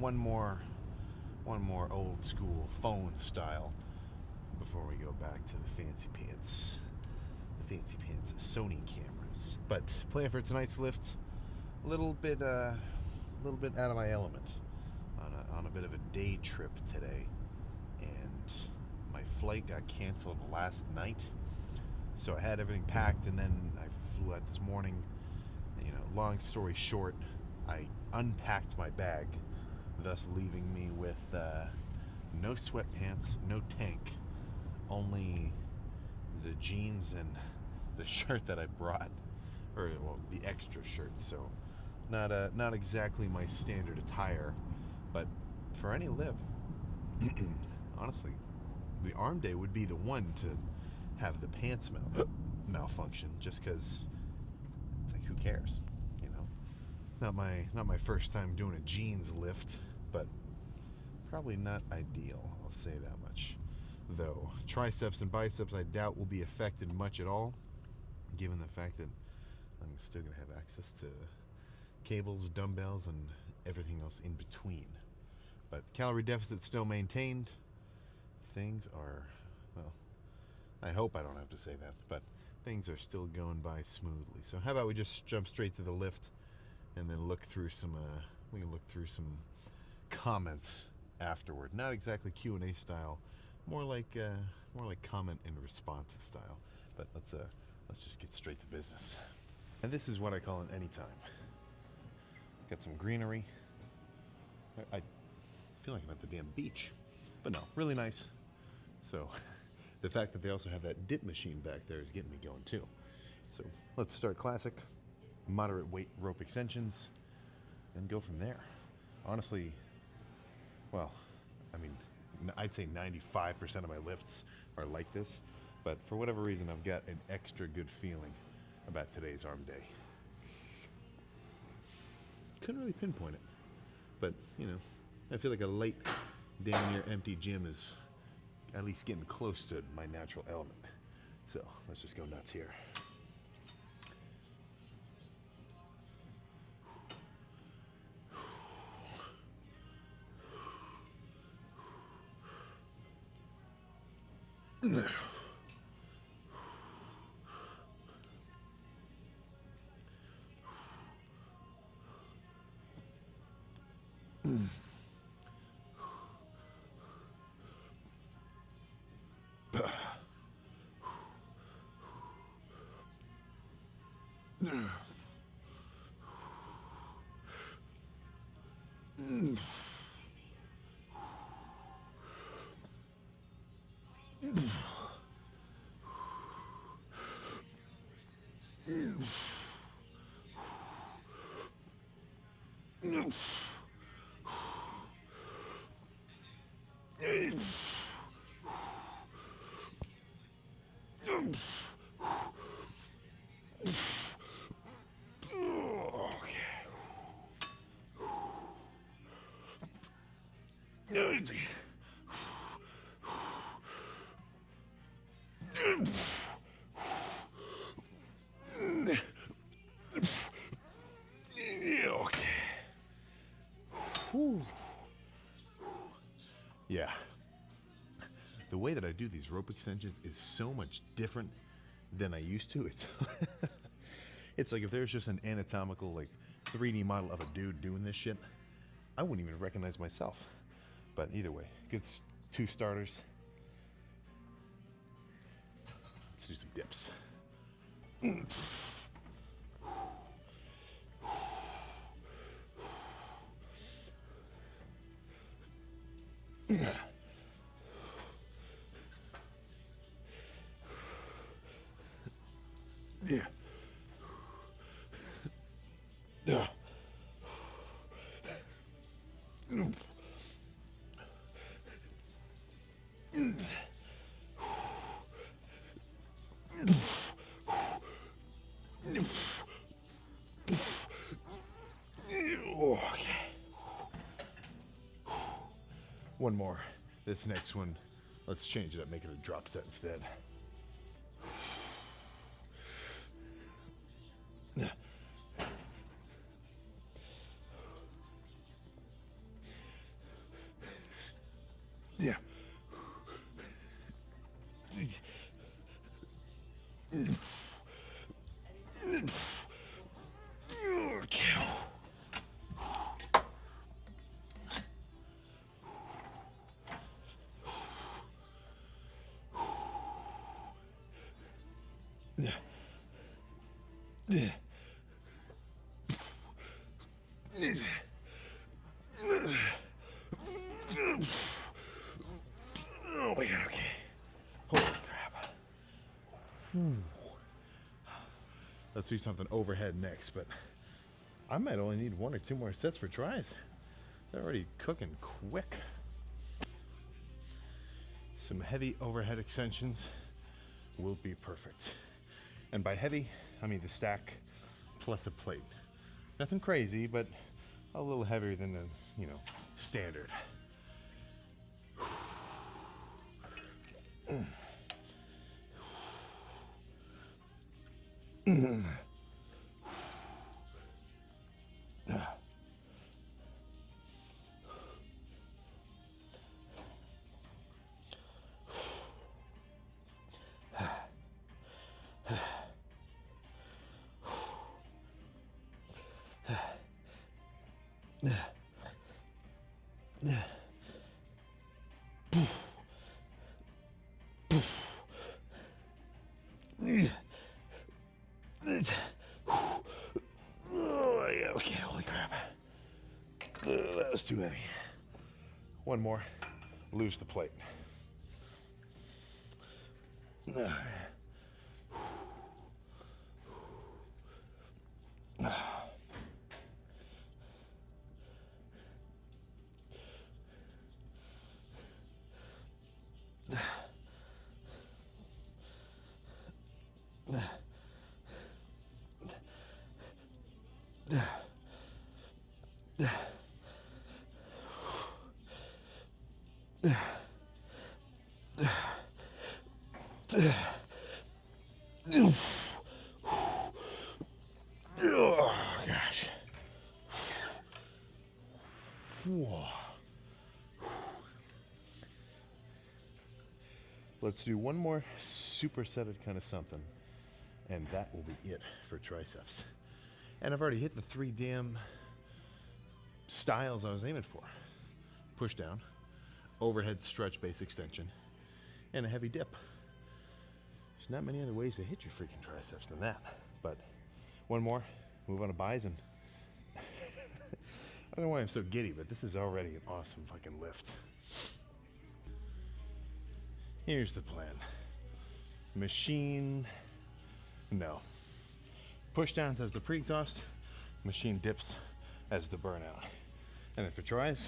one more old school phone style before we go back to the fancy pants. The fancy pants Sony cameras. But plan for tonight's lift, a little bit out of my element on a bit of a day trip today, and my flight got canceled last night, so I had everything packed, and then I flew out this morning. Long story short, I unpacked my bag, thus leaving me with no sweatpants, no tank, only the jeans and the shirt that I brought, or the extra shirt. So not exactly my standard attire, but for any lift, honestly, the arm day would be the one to have the pants malfunction, just because it's like, who cares, Not my first time doing a jeans lift, but probably not ideal, I'll say that much. Though triceps and biceps I doubt will be affected much at all, given the fact that I'm still going to have access to cables, dumbbells, and everything else in between. But calorie deficit still maintained. Things are, well, I hope I don't have to say that, but things are still going by smoothly. So how about we just jump straight to the lift, and then look through some we can look through some comments afterward. Not exactly Q&A style, more like comment and response style. But let's just get straight to business. And this is what I call an anytime. Got some greenery. I feel like I'm at the damn beach, but no, really nice. So the fact that they also have that dip machine back there is getting me going too. So let's start classic, moderate weight rope extensions, and go from there. Honestly, well, I mean, I'd say 95% of my lifts are like this, but for whatever reason, I've got an extra good feeling about today's arm day. Couldn't really pinpoint it, but I feel like a late, damn near empty gym is at least getting close to my natural element. So let's just go nuts here. Yeah. The way that I do these rope extensions is so much different than I used to. It's like if there's just an anatomical 3D model of a dude doing this shit, I wouldn't even recognize myself. But either way, gets 2 starters. Let's do some dips. Yeah. Yeah. Okay. One more. This next one, let's change it up, make it a drop set instead. Oh my god, okay. Holy crap. Let's do something overhead next, but I might only need 1 or 2 more sets for tries. They're already cooking quick. Some heavy overhead extensions will be perfect. And by heavy, I mean the stack plus a plate. Nothing crazy, but a little heavier than the, standard. Oh, yeah, okay, holy crap. That was too heavy. One more, lose the plate. Oh, gosh. Whoa. Let's do one more supersetted kind of something, and that will be it for triceps. And I've already hit the 3 damn styles I was aiming for. Push down, overhead stretch base extension, and a heavy dip. There's not many other ways to hit your freaking triceps than that. But one more, move on to bison. I don't know why I'm so giddy, but this is already an awesome fucking lift. Here's the plan. Machine, no. Push downs as the pre-exhaust, machine dips as the burnout. And then for tries,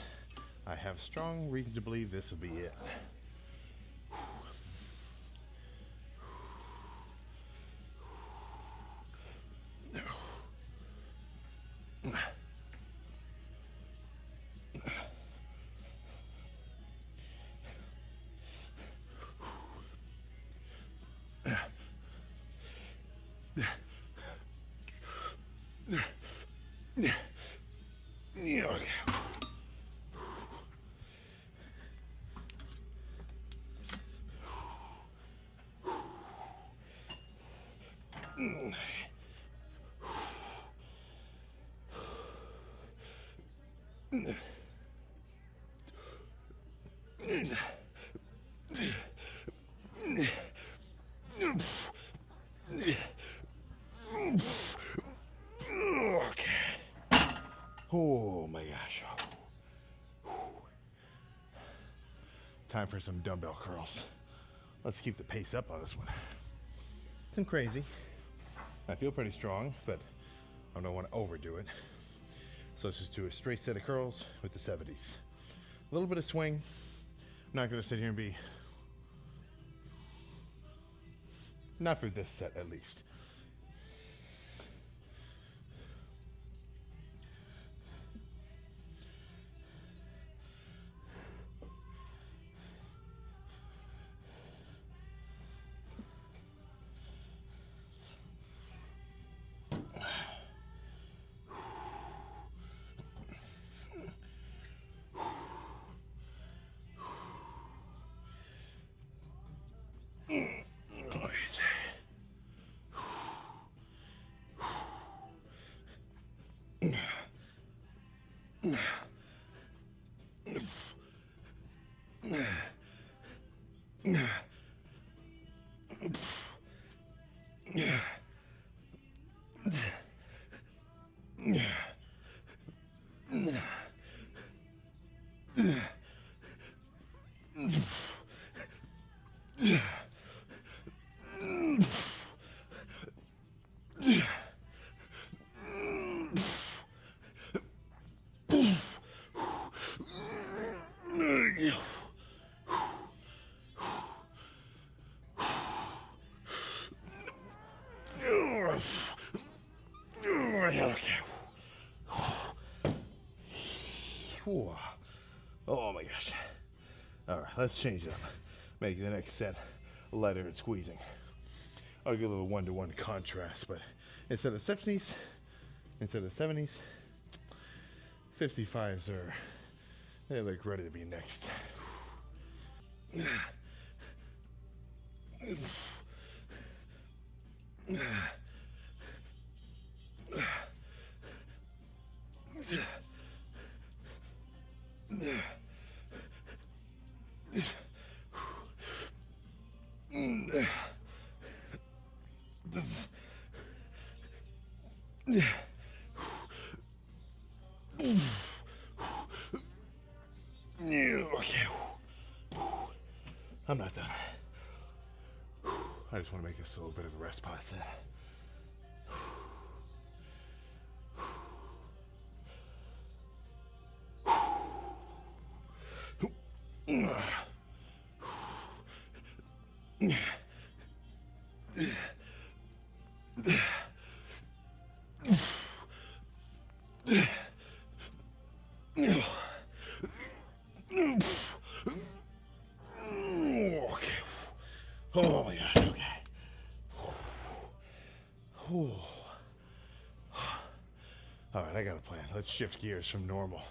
I have strong reason to believe this will be it. Yeah, okay. Okay. Oh my gosh. Time for some dumbbell curls. Let's keep the pace up on this one. Nothing crazy. I feel pretty strong, but I don't want to overdo it. So let's just do a straight set of curls with the 70s. A little bit of swing. I'm not going to sit here and be... Not for this set, at least. Okay. Oh my gosh. All right, let's change it up. Make the next set lighter and squeezing. I'll get a little one-to-one contrast, but instead of 70s, 55s they look ready to be next. Okay. I'm not done. I just want to make this a little bit of a rest pause set. Okay. Oh my God. Okay. All right, I got a plan. Let's shift gears from normal.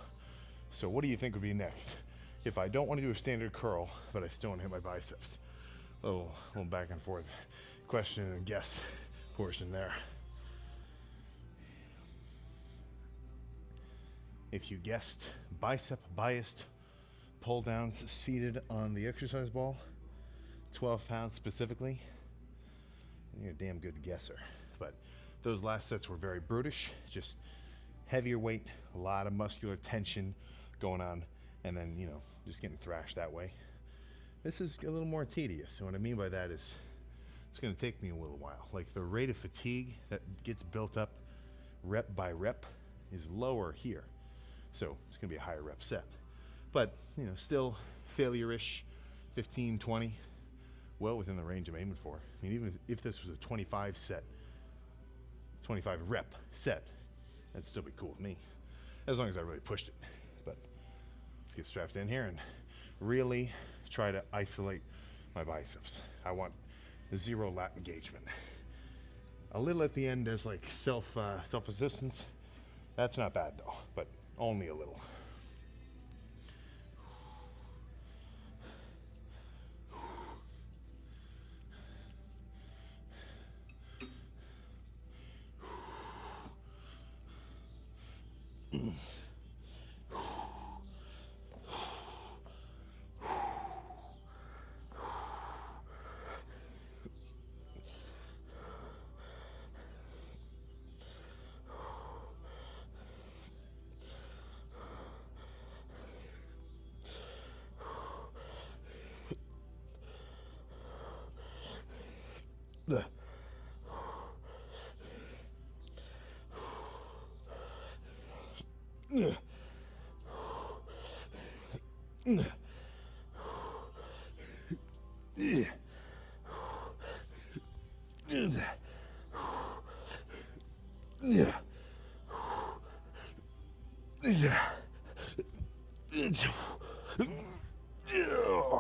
So what do you think would be next? If I don't want to do a standard curl, but I still want to hit my biceps. A little back and forth question and guess portion there. If you guessed bicep biased pull downs seated on the exercise ball, 12 pounds specifically, you're a damn good guesser. But those last sets were very brutish, just heavier weight, a lot of muscular tension going on, and then, you know, just getting thrashed that way. This is a little more tedious. And what I mean by that is it's going to take me a little while. Like the rate of fatigue that gets built up rep by rep is lower here. So it's going to be a higher rep set. But, you know, still failure-ish, 15, 20, well within the range I'm aiming for. I mean, even if this was a 25 rep set, that'd still be cool with me, as long as I really pushed it. But let's get strapped in here and really try to isolate my biceps. I want zero lat engagement. A little at the end as like self-resistance. That's not bad though, but only a little.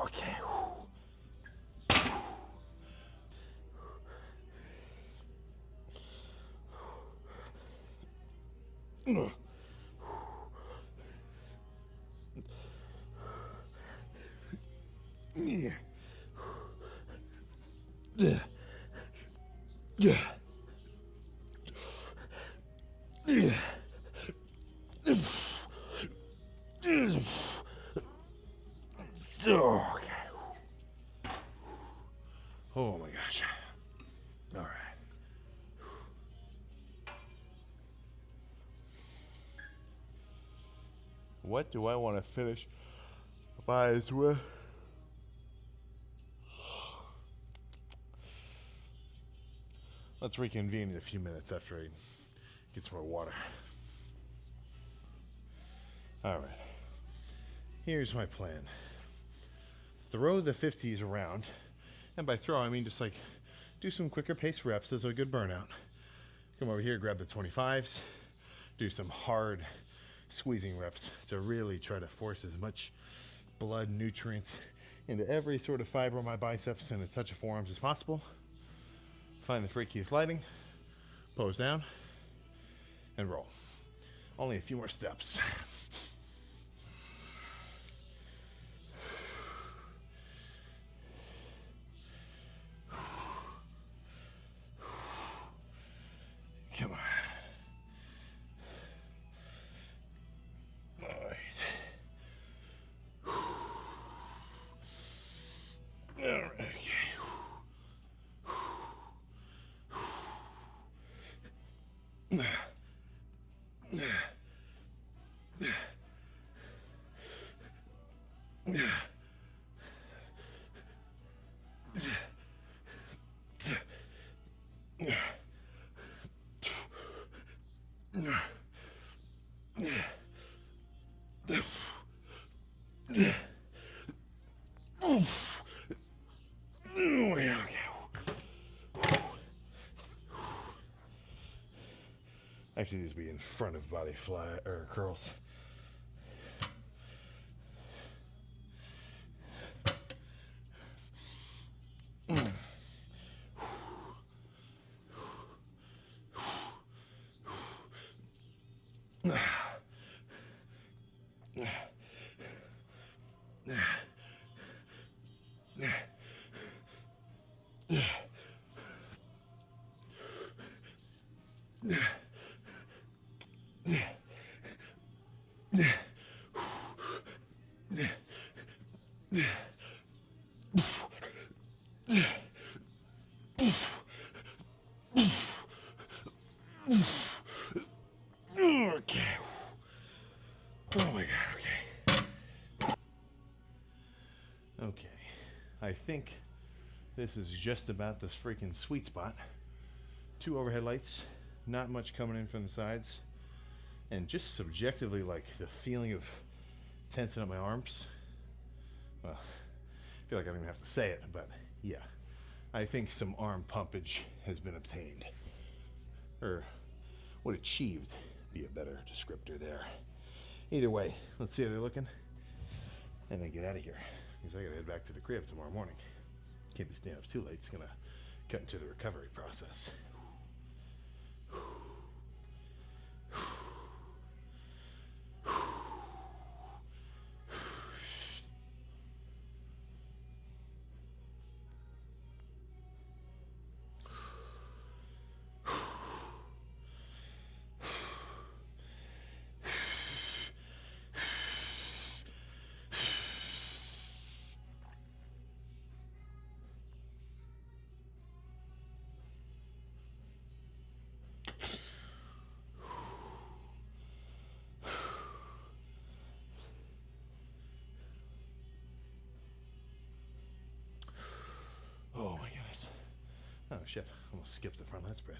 Okay. Okay. Oh my gosh. All right. What do I want to finish buys with? Let's reconvene in a few minutes after I get some more water. All right. Here's my plan. Throw the 50s around. And by throw, I mean just like do some quicker pace reps as a good burnout. Come over here, grab the 25s. Do some hard squeezing reps to really try to force as much blood nutrients into every sort of fiber of my biceps and a touch of forearms as possible. Find the freakiest lighting, pose down, and roll. Only a few more steps. Come on. All right. All right. Actually, these be in front of body fly or curls. Okay. Oh my God, okay. Okay. I think this is just about this freaking sweet spot. 2 overhead lights, not much coming in from the sides, and just subjectively, like the feeling of tensing up my arms. Well, I feel like I don't even have to say it, but yeah. I think some arm pumpage has been obtained. Or what achieved be a better descriptor there. Either way, let's see how they're looking and then get out of here, because I gotta head back to the crib tomorrow morning. Can't be staying up too late. It's gonna cut into the recovery process. Oh my goodness. Oh shit, almost skipped the front leg spread.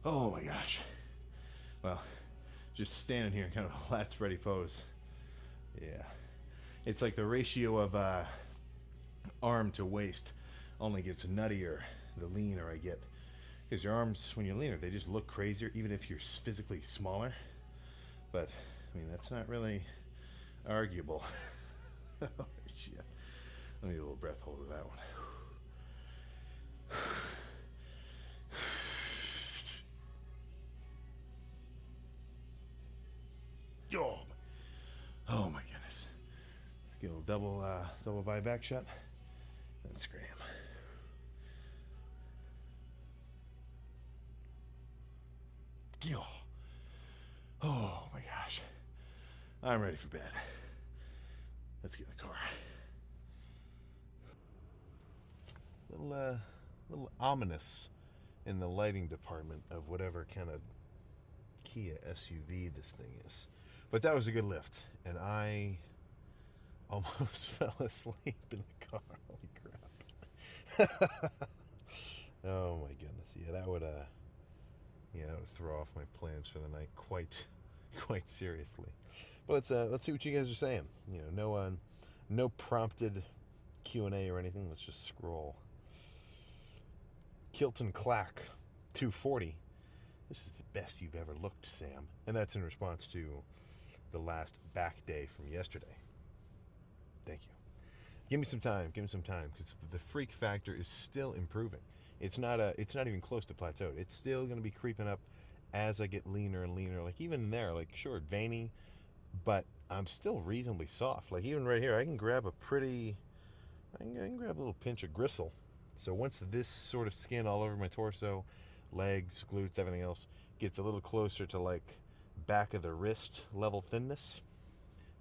Oh my gosh. Well, just standing here in kind of a lat spready pose. Yeah. It's like the ratio of arm to waist only gets nuttier the leaner I get. Because your arms, when you're leaner, they just look crazier, even if you're physically smaller. But, I mean, that's not really arguable. Oh, shit. Let me get a little breath hold of that one. Oh, oh my goodness. Let's get a little double by back shot, then scram. Oh my gosh. I'm ready for bed. Let's get in the car. Little ominous in the lighting department of whatever kind of Kia SUV this thing is. But that was a good lift, and I almost fell asleep in the car. Holy crap! Oh my goodness, yeah, that would throw off my plans for the night quite seriously. But let's see what you guys are saying. No prompted Q&A or anything. Let's just scroll. Kilton Clack 240. This is the best you've ever looked, Sam. And that's in response to the last back day from yesterday. Thank you. Give me some time, because the freak factor is still improving. It's not even close to plateaued. It's still going to be creeping up as I get leaner and leaner. Like even there, like sure, veiny, but I'm still reasonably soft. Like even right here, I can grab I can grab a little pinch of gristle. So once this sort of skin all over my torso, legs, glutes, everything else gets a little closer to like back of the wrist level thinness,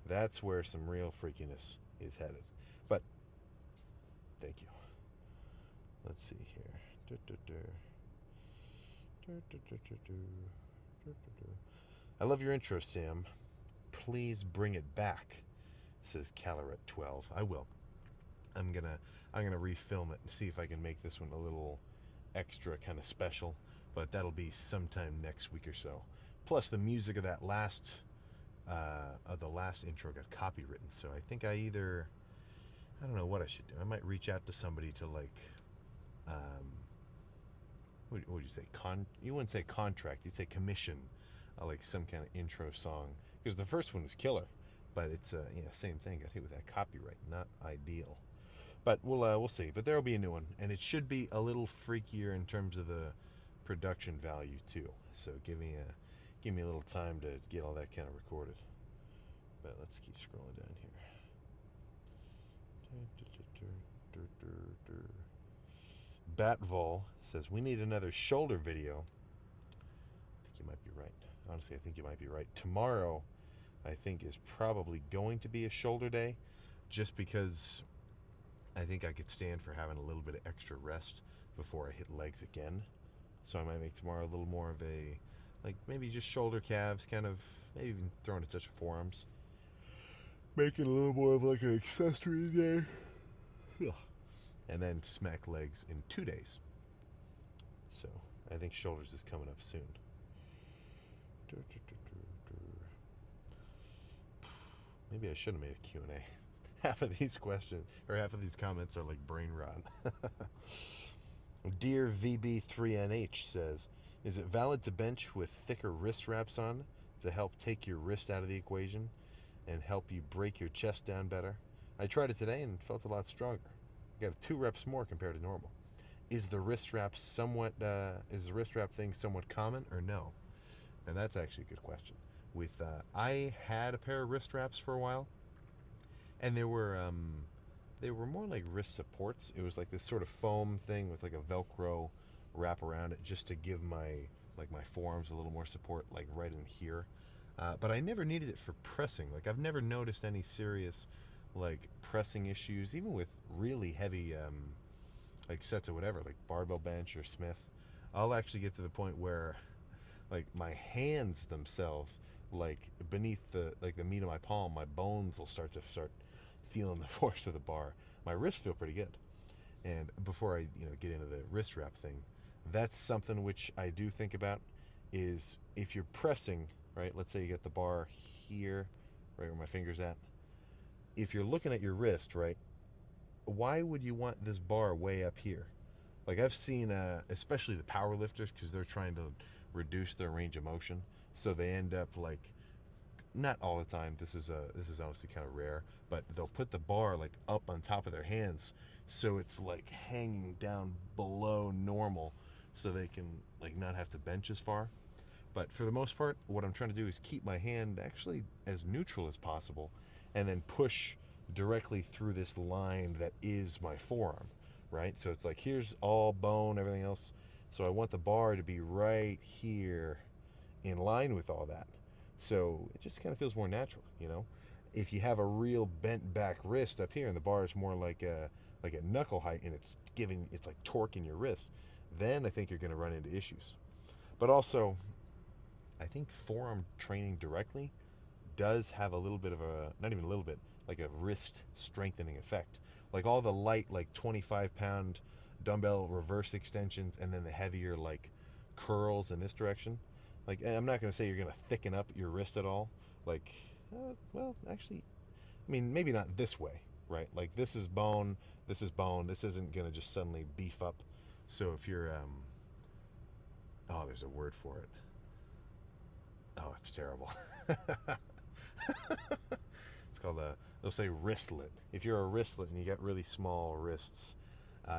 that's where some real freakiness is headed. But thank you. Let's see here. I love your intro, Sam. Please bring it back, says Caloret12. I will. I'm gonna refilm it and see if I can make this one a little extra kind of special, but that'll be sometime next week or so. Plus the music of that last intro got copywritten, so I think I don't know what I should do. I might reach out to somebody to like what would you say? You wouldn't say contract, you'd say commission, like some kind of intro song, because the first one was killer, but it's same thing. Got hit with that copyright, not ideal. But we'll see. But there'll be a new one, and it should be a little freakier in terms of the production value too. So give me a little time to get all that kind of recorded. But let's keep scrolling down here. Batvol says we need another shoulder video. I think you might be right. Honestly, I think you might be right. Tomorrow, I think, is probably going to be a shoulder day, just because I think I could stand for having a little bit of extra rest before I hit legs again. So I might make tomorrow a little more of a, like maybe just shoulder, calves, kind of, maybe even throwing a touch of forearms. Make it a little more of like an accessory day. And then smack legs in 2 days. So I think shoulders is coming up soon. Maybe I should have made a Q&A. Half of these questions, or half of these comments are like brain rot. Dear VB3NH says, is it valid to bench with thicker wrist wraps on to help take your wrist out of the equation and help you break your chest down better? I tried it today and felt a lot stronger. Got 2 reps more compared to normal. Is the wrist wrap thing somewhat common or no? And that's actually a good question. I had a pair of wrist wraps for a while, and they were more like wrist supports. It was like this sort of foam thing with like a Velcro wrap around it, just to give my forearms a little more support, like right in here. But I never needed it for pressing. Like I've never noticed any serious like pressing issues, even with really heavy like sets or whatever, like barbell bench or Smith. I'll actually get to the point where like my hands themselves, like beneath the meat of my palm, my bones will start feeling the force of the bar. My wrists feel pretty good. And before I get into the wrist wrap thing, that's something which I do think about, is if you're pressing, right, let's say you get the bar here, right where my finger's at. If you're looking at your wrist, right, why would you want this bar way up here? Like I've seen, especially the power lifters, because they're trying to reduce their range of motion, so they end up like, not all the time. This is honestly kind of rare, but they'll put the bar like up on top of their hands, so it's like hanging down below normal, so they can like not have to bench as far. But for the most part, what I'm trying to do is keep my hand actually as neutral as possible, and then push directly through this line that is my forearm, right? So it's like here's all bone, everything else. So I want the bar to be right here in line with all that. So it just kind of feels more natural, If you have a real bent back wrist up here and the bar is more like a knuckle height and it's like torquing your wrist, then I think you're going to run into issues. But also, I think forearm training directly does have a little bit of a, not even a little bit, like a wrist strengthening effect. Like all the light, like 25-pound dumbbell reverse extensions and then the heavier, like curls in this direction. Like, I'm not going to say you're going to thicken up your wrist at all. Like, well, actually, I mean, maybe not this way, right? Like, this is bone, this is bone. This isn't going to just suddenly beef up. So if you're, oh, there's a word for it. Oh, it's terrible. It's called they'll say wristlet. If you're a wristlet and you got really small wrists,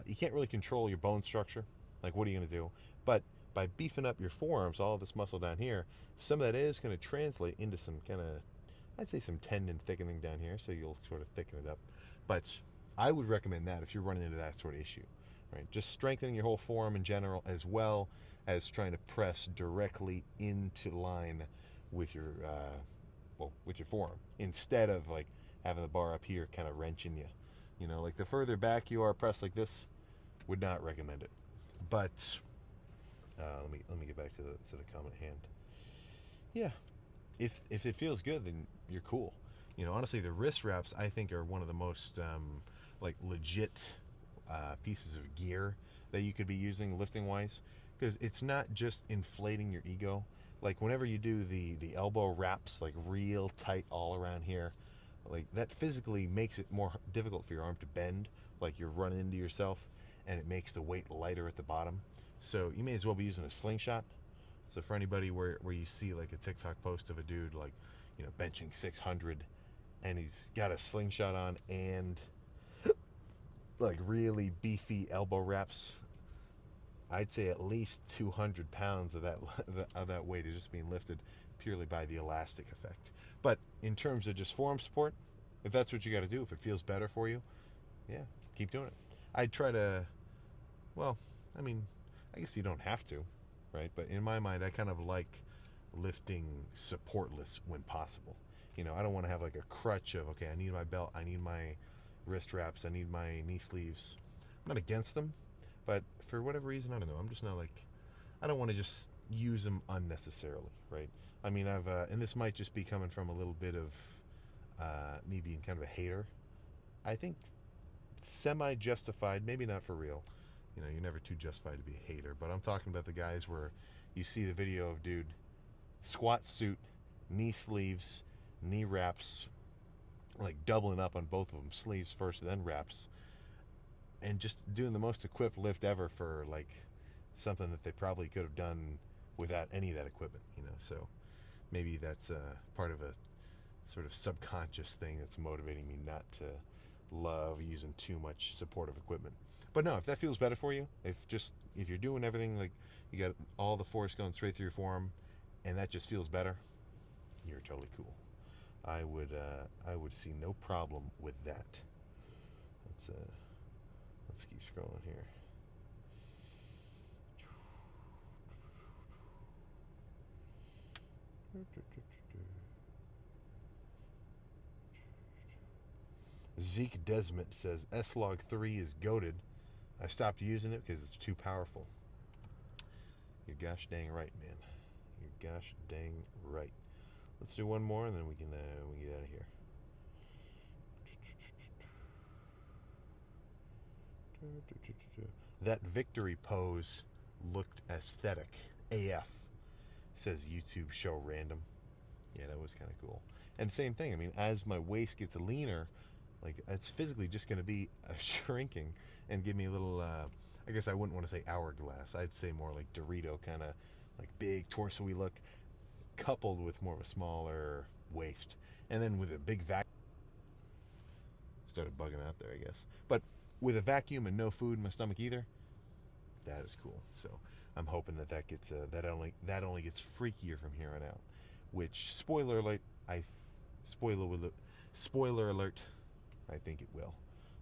you can't really control your bone structure. Like, what are you going to do? But by beefing up your forearms, all this muscle down here, some of that is going to translate into some kind of, I'd say some tendon thickening down here, so you'll sort of thicken it up. But I would recommend that if you're running into that sort of issue, right? Just strengthening your whole forearm in general, as well as trying to press directly into line with your with your forearm, instead of like having the bar up here kind of wrenching you. You know, like the further back you are pressed like this, would not recommend it. But let me get back to the comment at hand. Yeah, if it feels good, then you're cool. You know, honestly, the wrist wraps I think are one of the most like legit pieces of gear that you could be using lifting wise, because it's not just inflating your ego. Like whenever you do the elbow wraps, like real tight all around here, like that physically makes it more difficult for your arm to bend, like you're running into yourself, and it makes the weight lighter at the bottom. So you may as well be using a slingshot. So for anybody where you see like a TikTok post of a dude like, you know, benching 600 and he's got a slingshot on and like really beefy elbow wraps, I'd say at least 200 pounds of that weight is just being lifted purely by the elastic effect. But in terms of just forearm support, if that's what you got to do, if it feels better for you, yeah, keep doing it. I'd try to, well, I mean, I guess you don't have to, right? But in my mind, I kind of like lifting supportless when possible. You know, I don't want to have like a crutch of, okay, I need my belt, I need my wrist wraps, I need my knee sleeves. I'm not against them, but for whatever reason, I don't know. I'm just not like, I don't want to just use them unnecessarily, right? I mean, and this might just be coming from a little bit of me being kind of a hater. I think semi-justified, maybe not for real. You know, you're never too justified to be a hater, but I'm talking about the guys where you see the video of dude, squat suit, knee sleeves, knee wraps, like doubling up on both of them, sleeves first, then wraps, and just doing the most equipped lift ever for like something that they probably could have done without any of that equipment, you know. So maybe that's part of a sort of subconscious thing that's motivating me not to love using too much supportive equipment. But no, if that feels better for you, if you're doing everything like you got all the force going straight through your forearm, and that just feels better, you're totally cool. I would see no problem with that. Let's keep scrolling here. Zeke Desmond says S-Log 3 is goated. I stopped using it because it's too powerful. You're gosh dang right, man. You're gosh dang right. Let's do one more and then we can get out of here. That victory pose looked aesthetic AF, says YouTube show random. Yeah, that was kind of cool. And same thing, I mean, as my waist gets leaner, like it's physically just going to be shrinking and give me a little, I guess I wouldn't want to say hourglass. I'd say more like Dorito, kind of like big torso-y look, coupled with more of a smaller waist. And then with a big vacuum, started bugging out there, I guess. But with a vacuum and no food in my stomach either, that is cool. So I'm hoping that gets that only gets freakier from here on out. Which spoiler alert, spoiler alert, I think it will.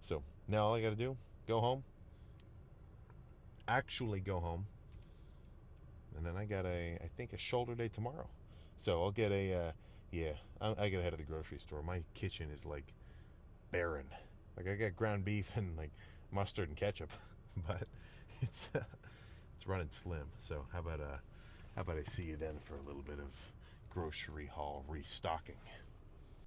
So now all I got to do, go home, actually go home, and then I got I think a shoulder day tomorrow. So I'll get a Yeah, I gotta head to the grocery store. My kitchen is like barren. Like I got ground beef and like mustard and ketchup, but it's running slim. So how about I see you then for a little bit of grocery haul restocking.